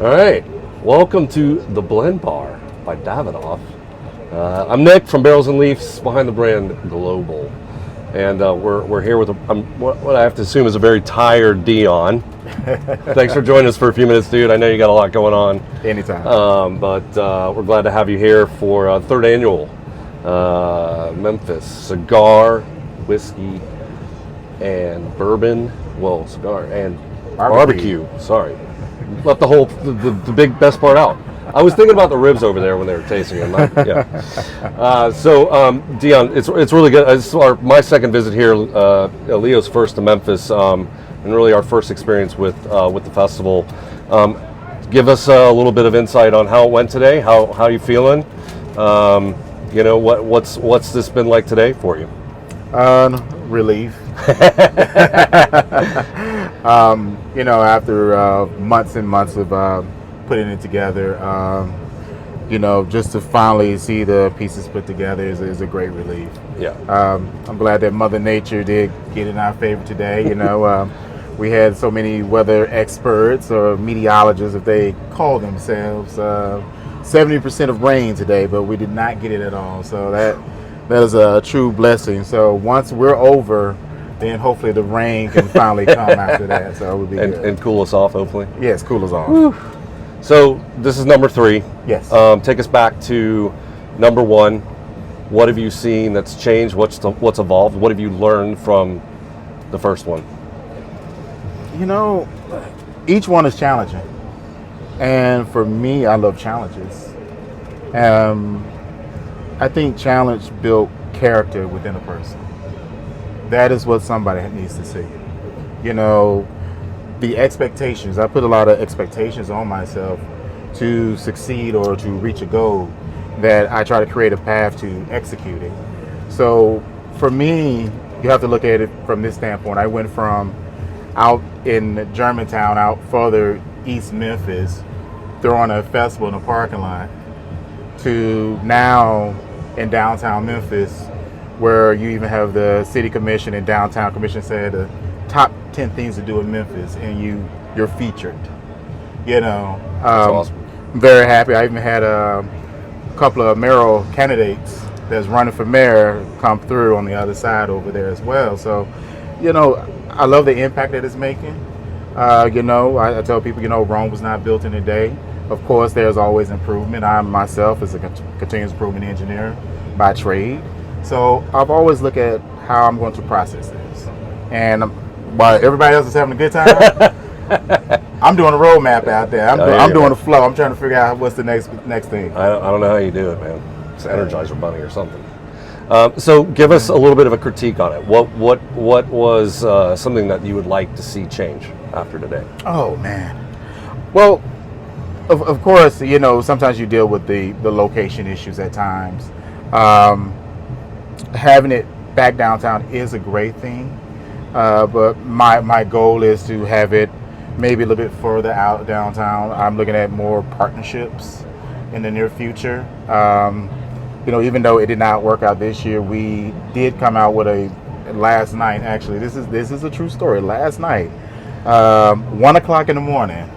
All right, welcome to the Blend Bar by Davidoff. I'm Nick from Barrels and Leafs, behind the brand Global, and we're here with what I have to assume is a very tired Dion. Thanks for joining us for a few minutes, dude. I know you got a lot going on. Anytime. But we're glad to have you here for third annual Memphis Cigar, Whiskey, and Bourbon. Well, cigar and barbecue. Sorry, left the big best part out. I was thinking about the ribs over there when they were tasting them. Dion, it's really good. It's my second visit here. Leo's first to Memphis, and really our first experience with the festival. Give us a little bit of insight on how it went today. How you feeling? What's this been like today for you? Relief. After months and months of putting it together, just to finally see the pieces put together is a great relief. Yeah. I'm glad that Mother Nature did get in our favor today. We had so many weather experts or meteorologists, if they call themselves, 70% of rain today, but we did not get it at all. So that is a true blessing. So once we're over, then hopefully the rain can finally come after that. So it would be good. And cool us off, hopefully. Yes, cool us off. Whew. So this is number 3. Yes. Take us back to number 1. What have you seen that's changed? What's evolved? What have you learned from the first one? Each one is challenging. And for me, I love challenges. I think challenge built character within a person. That is what somebody needs to see. The expectations. I put a lot of expectations on myself to succeed or to reach a goal that I try to create a path to executing. So for me, you have to look at it from this standpoint. I went from out in Germantown, out further East Memphis, throwing a festival in a parking lot, to now in downtown Memphis, where you even have the city commission and downtown commission said the top 10 things to do in Memphis, and you're featured. That's awesome. I'm very happy. I even had a couple of mayoral candidates that's running for mayor come through on the other side over there as well. So, I love the impact that it's making. I tell people, Rome was not built in a day. Of course, there's always improvement. I myself is a continuous improvement engineer by trade. So I've always looked at how I'm going to process this. And while everybody else is having a good time, I'm doing a roadmap out there. I'm doing a flow. I'm trying to figure out what's the next thing. I don't know how you do it, man. It's Energizer Bunny or something. So give us a little bit of a critique on it. What was something that you would like to see change after today? Oh, man. Well, of course, sometimes you deal with the location issues at times. Having it back downtown is a great thing, but my goal is to have it maybe a little bit further out downtown. I'm looking at more partnerships in the near future. Even though it did not work out this year, we did come out with last night. Actually, this is a true story. Last night, 1:00 in the morning,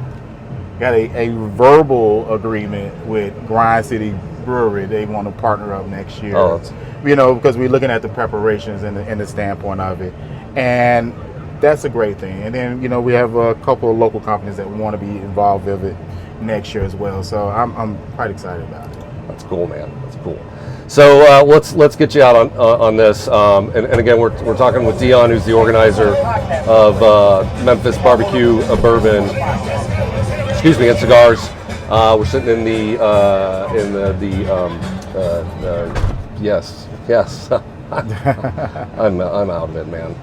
got a verbal agreement with Grind City Brewery. They want to partner up next year. Oh, because we're looking at the preparations and the standpoint of it, and that's a great thing. And then we have a couple of local companies that want to be involved with it next year as well. So I'm quite excited about it. That's cool, man. That's cool. So let's get you out on this. And again, we're talking with Dion, who's the organizer of Memphis Barbecue, Bourbon, and Cigars. We're sitting in the yes. I'm out of it, man.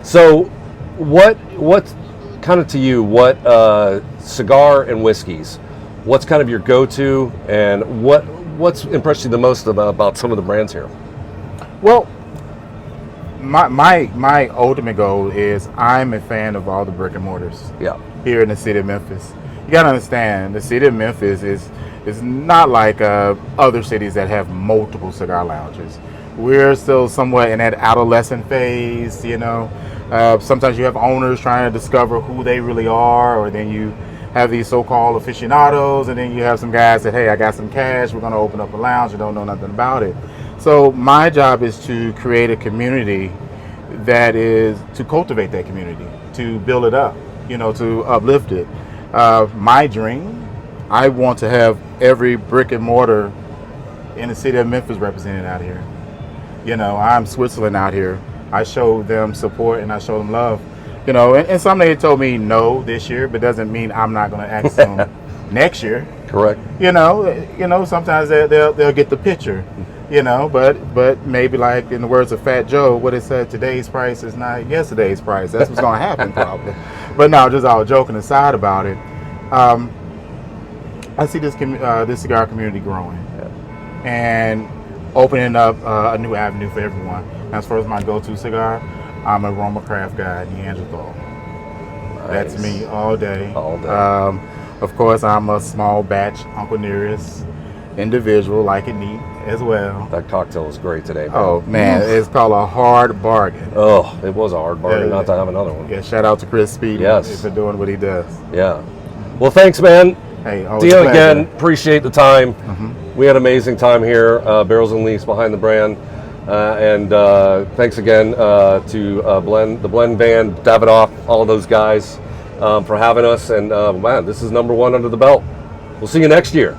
So what kind of to you, what cigar and whiskeys, what's kind of your go-to, and what's impressed you the most about some of the brands here? Well, my ultimate goal is I'm a fan of all the brick and mortars. Yeah. Here in the city of Memphis. You gotta understand, the city of Memphis is not like other cities that have multiple cigar lounges. We're still somewhat in that adolescent phase, Sometimes you have owners trying to discover who they really are, or then you have these so-called aficionados, and then you have some guys that, hey, I got some cash, we're going to open up a lounge, and don't know nothing about it. So my job is to create a community that is to cultivate that community, to build it up, to uplift it. My dream, I want to have every brick and mortar in the city of Memphis represented out here. I'm Switzerland out here. I show them support and I show them love. And some they told me no this year, but doesn't mean I'm not going to ask them next year. Correct. Sometimes they'll get the picture. But maybe like in the words of Fat Joe, what it said, today's price is not yesterday's price. That's what's going to happen probably. But no, just all joking aside about it. I see this cigar community growing and opening up a new avenue for everyone. As far as my go-to cigar, I'm a Roma Craft guy, Neanderthal. Nice. That's me all day. All day. Of course, I'm a small batch Uncle Nearest individual, like it neat as well. That cocktail was great today, man. Oh man, it's called a hard bargain. Oh, it was a hard bargain not to have another one. Yeah, shout out to Chris Speedy for doing what he does. Yeah. Well, thanks, man. Hey, Dion, again, appreciate the time. We had an amazing time here, Barrels and Leafs behind the brand. And thanks again to the Blend Band, Davidoff, all of those guys for having us. And man, this is #1 under the belt. We'll see you next year.